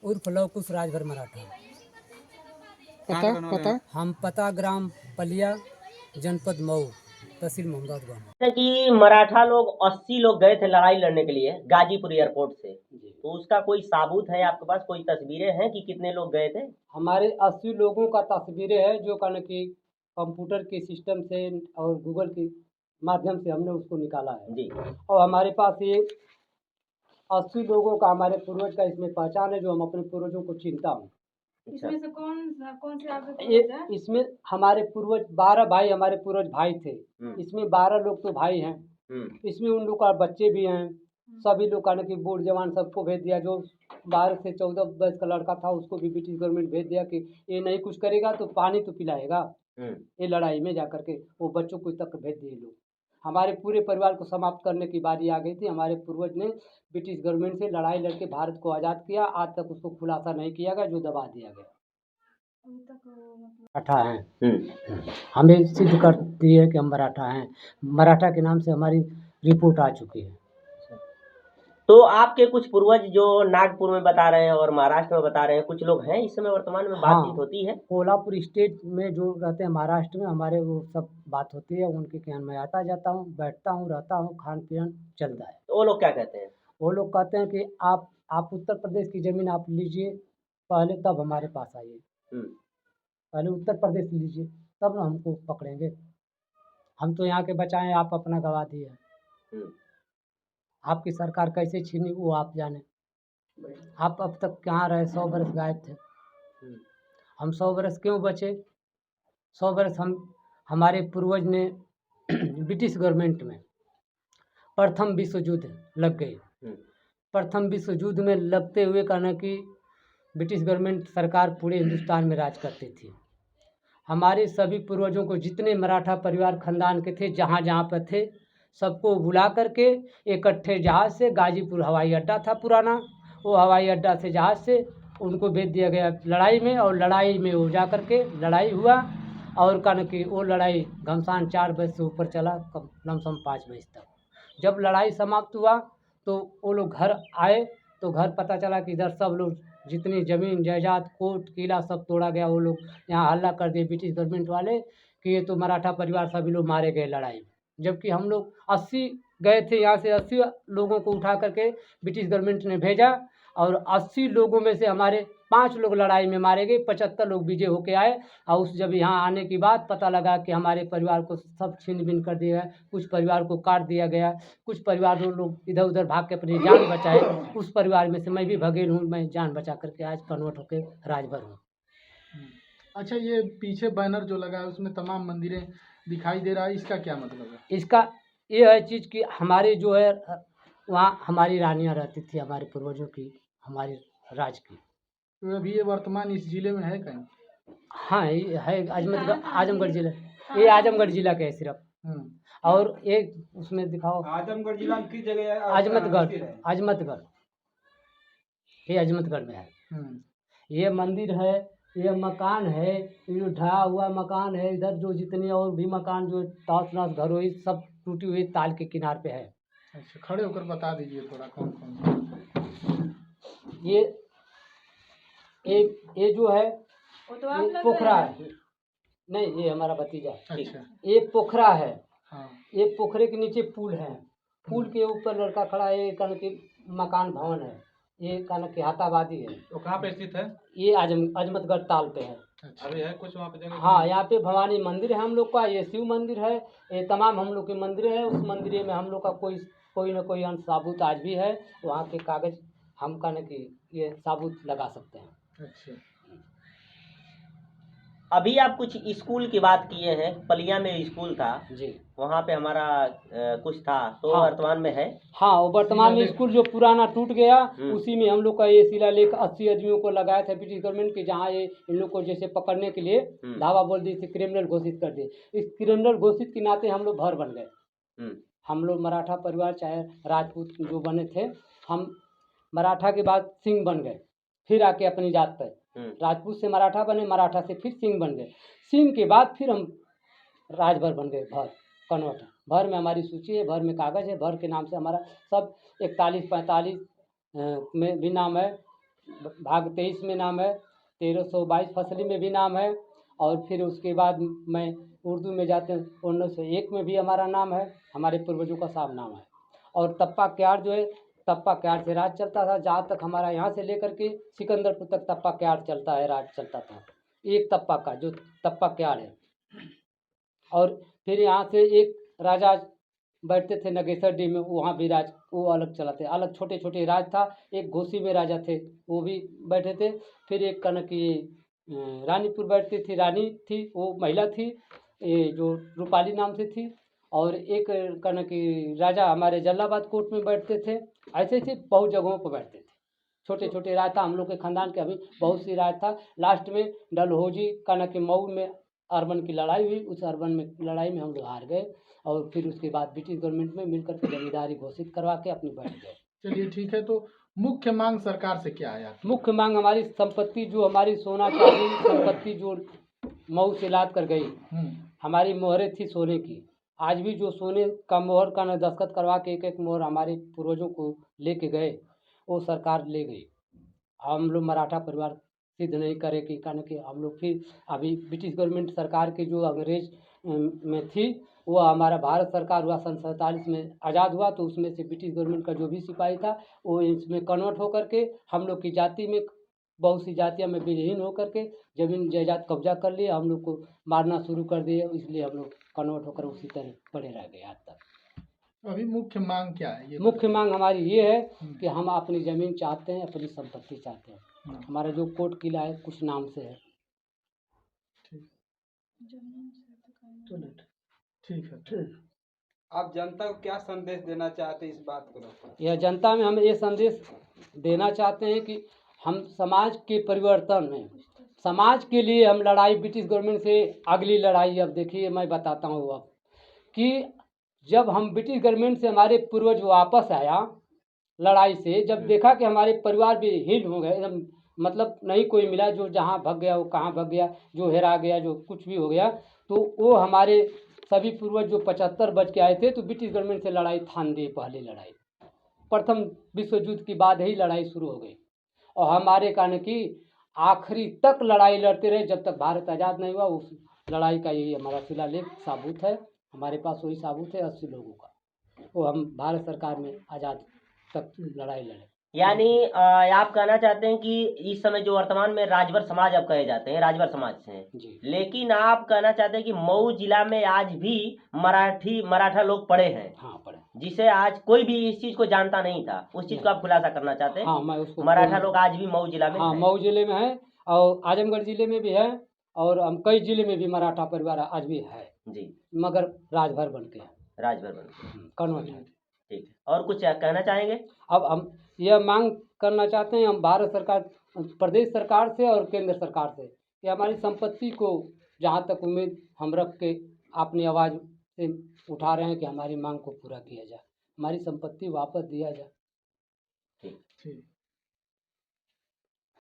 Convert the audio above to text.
उर्फ लवकुश राजभर मराठा। पता पता हम पता ग्राम पलिया, जनपद मऊ, तहसील मोहम्मदाबाद। जैसे कि मराठा लोग 80 लोग गए थे लड़ाई लड़ने के लिए गाजीपुर एयरपोर्ट से, तो उसका कोई साबूत है आपके पास? कोई तस्वीरें हैं कि कितने लोग गए थे? हमारे 80 लोगों का तस्वीरें है जो कहने कि कंप्यूटर के सिस्टम से और गूगल के माध्यम से हमने उसको निकाला है जी। और हमारे पास ये 80 लोगों का हमारे पूर्वज का इसमें पहचान है जो हम अपने पूर्वजों को चिंता हूँ। इसमें से कौन से आपके ये पूर्वज हैं? इसमें हमारे पूर्वज 12 भाई हमारे पूर्वज भाई थे। इसमें 12 लोग तो भाई हैं। इसमें उन लोग का बच्चे भी हैं। सभी लोग कहने की बूढ़ जवान सबको भेज दिया। जो 12 से 14 वर्ष का लड़का था उसको भी ब्रिटिश गवर्नमेंट भेज दिया कि ये नहीं कुछ करेगा तो पानी तो पिलाएगा ये लड़ाई में जा करके। वो बच्चों को तक भेज दिए लोग। हमारे पूरे परिवार को समाप्त करने की बारी आ गई थी। हमारे पूर्वज ने ब्रिटिश गवर्नमेंट से लड़ाई लड़के भारत को आज़ाद किया। आज तक उसको खुलासा नहीं किया गया, जो दबा दिया गया। मराठा हैं। हमें सिद्ध कर दिए कि हम मराठा हैं। मराठा के नाम से हमारी रिपोर्ट आ चुकी है। तो आपके कुछ पूर्वज जो नागपुर में बता रहे हैं और महाराष्ट्र में बता रहे हैं, कुछ लोग हैं इस समय वर्तमान में बातचीत होती है? कोल्हापुर स्टेट में जो रहते हैं महाराष्ट्र में हमारे वो सब बात होती है। उनके यहाँ मैं आता जाता हूँ, बैठता हूँ, रहता हूँ, खान पीन चलता है। तो वो लोग क्या कहते हैं? वो लोग कहते हैं कि आप उत्तर प्रदेश की ज़मीन आप लीजिए पहले, तब हमारे पास आइए। पहले उत्तर प्रदेश लीजिए तब ना हमको पकड़ेंगे। हम तो यहाँ के बचाएं, आप अपना गवा दिए। आपकी सरकार कैसे छीनी वो आप जाने। आप अब तक कहाँ रहे? 100 बरस गायब थे। हम 100 बरस क्यों बचे? 100 बरस हमारे पूर्वज ने ब्रिटिश गवर्नमेंट में प्रथम विश्व युद्ध लग गई। प्रथम विश्व युद्ध में लगते हुए कहना कि ब्रिटिश गवर्नमेंट सरकार पूरे हिंदुस्तान में राज करती थी। हमारे सभी पूर्वजों को जितने मराठा परिवार खानदान के थे जहाँ जहाँ पर थे सबको बुला करके इकट्ठे जहाज़ से, गाजीपुर हवाई अड्डा था पुराना, वो हवाई अड्डा से जहाज़ से उनको भेज दिया गया लड़ाई में। और लड़ाई में वो जा करके लड़ाई हुआ और कहना कि वो लड़ाई घमसान 4 बजे से ऊपर चला, लमसम 5 बजे तक। जब लड़ाई समाप्त हुआ तो वो लोग घर आए तो घर पता चला कि इधर सब लोग जितनी ज़मीन जायदाद कोर्ट किला सब तोड़ा गया। वो लोग यहाँ हल्ला कर दिए ब्रिटिश गवर्नमेंट वाले कि ये तो मराठा परिवार सभी लोग मारे गए लड़ाई में। जबकि हम लोग 80 गए थे, यहाँ से 80 लोगों को उठा करके ब्रिटिश गवर्नमेंट ने भेजा और 80 लोगों में से हमारे 5 लोग लड़ाई में मारे गए, 75 लोग विजय होके आए। और उस जब यहाँ आने के बाद पता लगा कि हमारे परिवार को सब छीन बीन कर दिया गया, कुछ परिवार को काट दिया गया, कुछ परिवार लोग इधर उधर भाग के अपनी जान बचाए। उस परिवार में से मैं भी भगेल हूँ। मैं जान बचा करके आज कन्वर्ट होकर राजभर हूँ। अच्छा, ये पीछे बैनर जो लगा है उसमें तमाम मंदिरें दिखाई दे रहा है, इसका क्या मतलब है? इसका ये है चीज़ कि हमारे जो है वहाँ हमारी रानियाँ रहती थी, हमारे पूर्वजों की, हमारे राज की। तो अभी ये वर्तमान इस जिले में है कहीं? हाँ, ये है आजमगढ़ जिला। ये आजमगढ़ जिला का है सिर्फ। और एक उसमें दिखाओ आजमगढ़ जिला में किस जगह है? अजमतगढ़ ये अजमतगढ़ में है। ये मंदिर है, ये मकान है, ये ढहा हुआ मकान है। इधर जो जितने और भी मकान जो तास नास घर हुई सब टूटी हुई ताल के किनार पे है। अच्छा, खड़े होकर बता दीजिए थोड़ा कौन कौन? ये जो है वो तो आप ये पोखरा है। नहीं, ये हमारा भतीजा। अच्छा। ये पोखरा है। हाँ। ये पोखरे के नीचे पुल है। पुल के ऊपर लड़का खड़ा है। ये कहने की मकान भवन है। ये कहने की हाथाबादी है। तो कहाँ पे स्थित है? ये अजमतगढ़ ताल पे है। अच्छा। अभी है कुछ वहाँ पे जगह? हाँ, यहाँ पे भवानी मंदिर है हम लोग का। ये शिव मंदिर है। ये तमाम हम लोग के मंदिर है। उस मंदिर में हम लोग का कोई न कोई अंश साबुत आज भी है। वहाँ के कागज हम कहने की ये साबुत लगा सकते हैं। अच्छा। अभी आप कुछ स्कूल की बात किए हैं, पलिया में स्कूल था जी, वहाँ पे हमारा कुछ था, तो हाँ। वर्तमान में है? हाँ, वो वर्तमान में स्कूल जो पुराना टूट गया उसी में हम लोग का ये शिलालेख 80 आदमियों को लगाया था ब्रिटिश गवर्नमेंट के। जहाँ ये इन लोग को जैसे पकड़ने के लिए धावा बोल दी थी, क्रिमिनल घोषित कर दिए। इस क्रिमिनल घोषित के नाते हम लोग भर बन गए। हम लोग मराठा परिवार चाहे राजपूत जो बने थे, हम मराठा के बाद सिंह बन गए। फिर आके अपनी जात पर राजपूत से मराठा बने, मराठा से फिर सिंह बन गए। सिंह के बाद फिर हम राजभर बन गए। भर कन्वर्ट। भर में हमारी सूची है, भर में कागज़ है। भर के नाम से हमारा सब 41-45 में भी नाम है। भाग 23 में नाम है, 1322 फसली में भी नाम है, और फिर उसके बाद मैं उर्दू में जाते हैं 1901 में भी हमारा नाम है, हमारे पूर्वजों का सब नाम है। और तप्पा क्यार जो है, तप्पा क्यार से राज चलता था, जहाँ तक हमारा यहाँ से लेकर के सिकंदरपुर तक तप्पा क्यार चलता है, राज चलता था, एक तप्पा का जो तप्पा क्यार है। और फिर यहाँ से एक राजा बैठते थे नगेसरडी में, वहाँ भी राज वो अलग चलाते, अलग छोटे छोटे राज था। एक घोसी में राजा थे, वो भी बैठे थे। फिर एक कनक की रानीपुर बैठती थी, रानी थी, वो महिला थी, ये जो रूपाली नाम से थी। और एक कनक की राजा हमारे जलालाबाद कोर्ट में बैठते थे। ऐसे ऐसे बहुत जगहों पर बैठते थे, छोटे छोटे राज था। हम लोग के खानदान के अभी बहुत सी राज था। लास्ट में डलहौजी कनक के मऊ में अर्बन की लड़ाई हुई, उस अर्बन में लड़ाई में हम लोग हार गए, और फिर उसके बाद ब्रिटिश गवर्नमेंट में मिलकर के जमींदारी घोषित करवा के अपनी बैठ गए। चलिए ठीक है, तो मुख्य मांग सरकार से क्या है आपकी? मुख्य मांग हमारी संपत्ति, जो हमारी सोना चांदी संपत्ति जो मऊ से लाद कर गई, हमारी मोहरें थी सोने की, आज भी जो सोने का मोहर का न दस्तखत करवा के एक एक मोहर हमारे पूर्वजों को लेके गए, वो सरकार ले गई। हम लोग मराठा परिवार सिद्ध नहीं करे कि कारण कि हम लोग फिर अभी ब्रिटिश गवर्नमेंट सरकार के जो अंग्रेज में थी, वो हमारा भारत सरकार हुआ सन 47 में आज़ाद हुआ, तो उसमें से ब्रिटिश गवर्नमेंट का जो भी सिपाही था वो इसमें कन्वर्ट होकर के हम लोग की जाति में, बहुत सी जातियां में विलीन होकर के जमीन जायदाद कब्जा कर लिए, हम लोग को मारना शुरू कर दिए, इसलिए हम लोग कन्वर्ट होकर उसी तरह पड़े रह गए आज तक। अभी मुख्य मांग क्या है ये मुख्य मांग हमारी ये है कि हम अपनी ज़मीन चाहते हैं, अपनी संपत्ति चाहते हैं। हमारा जो कोर्ट किला है कुछ नाम से है। ठीक है। आप जनता को क्या संदेश देना चाहते हैं इस बात को लेकर? यह जनता में हम ये संदेश देना चाहते हैं कि हम समाज के परिवर्तन में, समाज के लिए हम लड़ाई, ब्रिटिश गवर्नमेंट से अगली लड़ाई, अब देखिए मैं बताता हूँ अब कि जब हम ब्रिटिश गवर्नमेंट से हमारे पूर्वज वापस आया लड़ाई से, जब देखा कि हमारे परिवार भी हीन हो गए, एकदम मतलब नहीं कोई मिला, जो जहाँ भाग गया वो कहाँ भाग गया, जो हेरा गया, जो कुछ भी हो गया, तो वो हमारे सभी पूर्वज जो 75 बच के आए थे, तो ब्रिटिश गवर्नमेंट से लड़ाई ठान दी। पहली लड़ाई प्रथम विश्व युद्ध के बाद ही लड़ाई शुरू हो गई, और हमारे कारण की आखिरी तक लड़ाई लड़ते रहे जब तक भारत आज़ाद नहीं हुआ। उस लड़ाई का यही हमारा शिलालेख साबूत है, हमारे पास वही साबूत है 80 लोगों का, वो हम भारत सरकार में आज़ाद तक लड़ाई लड़े। यानी आप कहना चाहते हैं कि इस समय जो वर्तमान में राजभर समाज आप कहे जाते हैं, राजभर समाज से हैं, जी। लेकिन आप कहना चाहते हैं कि मऊ जिला में आज भी मराठा लोग पड़े हैं। हाँ पड़े, जिसे आज कोई भी इस चीज को जानता नहीं था, उस चीज को आप खुलासा करना चाहते हैं? हाँ मैं उसको मराठा लोग आज भी मऊ जिला में हाँ हैं। मऊ जिले में है, और आजमगढ़ जिले में भी है, और हम कई जिले में भी मराठा परिवार आज भी है जी, मगर राजभर बन के राजभर बन कन्वर्ट है। ठीक है, और कुछ कहना चाहेंगे? अब हम यह मांग करना चाहते हैं हम भारत सरकार, प्रदेश सरकार से और केंद्र सरकार से, कि हमारी संपत्ति को जहाँ तक उम्मीद हम रख के अपनी आवाज़ से उठा रहे हैं कि हमारी मांग को पूरा किया जाए, हमारी संपत्ति वापस दिया जाए। ठीक। ठीक।